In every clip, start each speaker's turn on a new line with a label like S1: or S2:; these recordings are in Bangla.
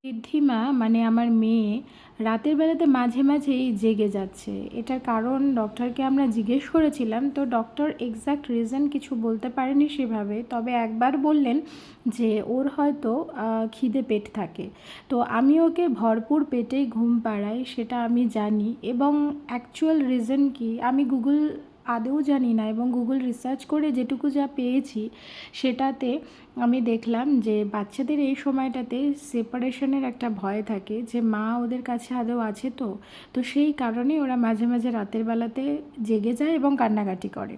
S1: ঋদ্ধিমা মানে আমার মেয়ে রাতের বেলাতে মাঝে মাঝেই জেগে যাচ্ছে। এটার কারণ ডক্টরকে আমরা জিজ্ঞেস করেছিলাম, তো ডক্টর এক্স্যাক্ট রিজন কিছু বলতে পারেনি সেভাবে, তবে একবার বললেন যে ওর হয়তো খিদে পেট থাকে। তো আমি ওকে ভরপুর পেটেই ঘুম পাড়াই, সেটা আমি জানি, এবং অ্যাকচুয়াল রিজন কি আমি গুগল আদৌ জানি না, এবং গুগল রিসার্চ করে যেটুকু যা পেয়েছি সেটাতে আমি দেখলাম যে বাচ্চাদের এই সময়টাতে সেপারেশনের একটা ভয় থাকে, যে মা ওদের কাছে আদৌ আছে। তো সেই কারণে ওরা মাঝে মাঝে রাতের বেলাতে জেগে যায় এবং কান্নাকাটি করে।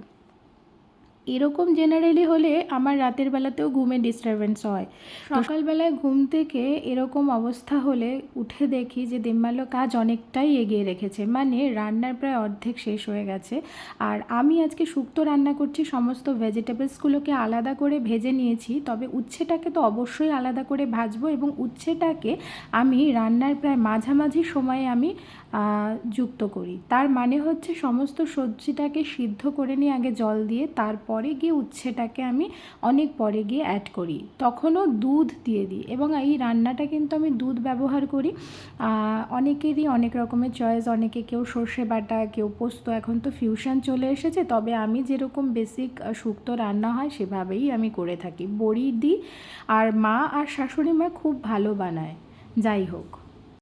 S1: এরকম জেনারেলি হলে আমার রাতের বেলাতেও ঘুমে ডিস্টারবেন্স হয়। সকালবেলায় ঘুম থেকে এরকম অবস্থা হলে উঠে দেখি যে দেম্মাল্য কাজ অনেকটাই এগিয়ে রেখেছে, মানে রান্নার প্রায় অর্ধেক শেষ হয়ে গেছে। আর আমি আজকে শুক্তো রান্না করছি, সমস্ত ভেজিটেবলসগুলোকে আলাদা করে ভেজে নিয়েছি, তবে উচ্ছেটাকে তো অবশ্যই আলাদা করে ভাজবো, এবং উচ্ছেটাকে আমি রান্নার প্রায় মাঝামাঝি সময়ে আমি যুক্ত করি। তার মানে হচ্ছে সমস্ত সবজিটাকে সিদ্ধ করে নিয়ে আগে জল দিয়ে, তারপরে গিয়ে উচ্ছেটাকে আমি অনেক পরে গিয়ে অ্যাড করি, তখনও দুধ দিয়ে দিই, এবং এই রান্নাটা কিন্তু আমি দুধ ব্যবহার করি। অনেকেরই অনেক রকমের চয়েস, অনেকে কেউ সর্ষে বাটা, কেউ পোস্ত, এখন তো ফিউশন চলে এসেছে, তবে আমি যেরকম বেসিক শুক্তো রান্না হয় সেভাবেই আমি করে থাকি, বড়ি দিই। আর মা আর শাশুড়ি মা খুব ভালো বানায়। যাই হোক।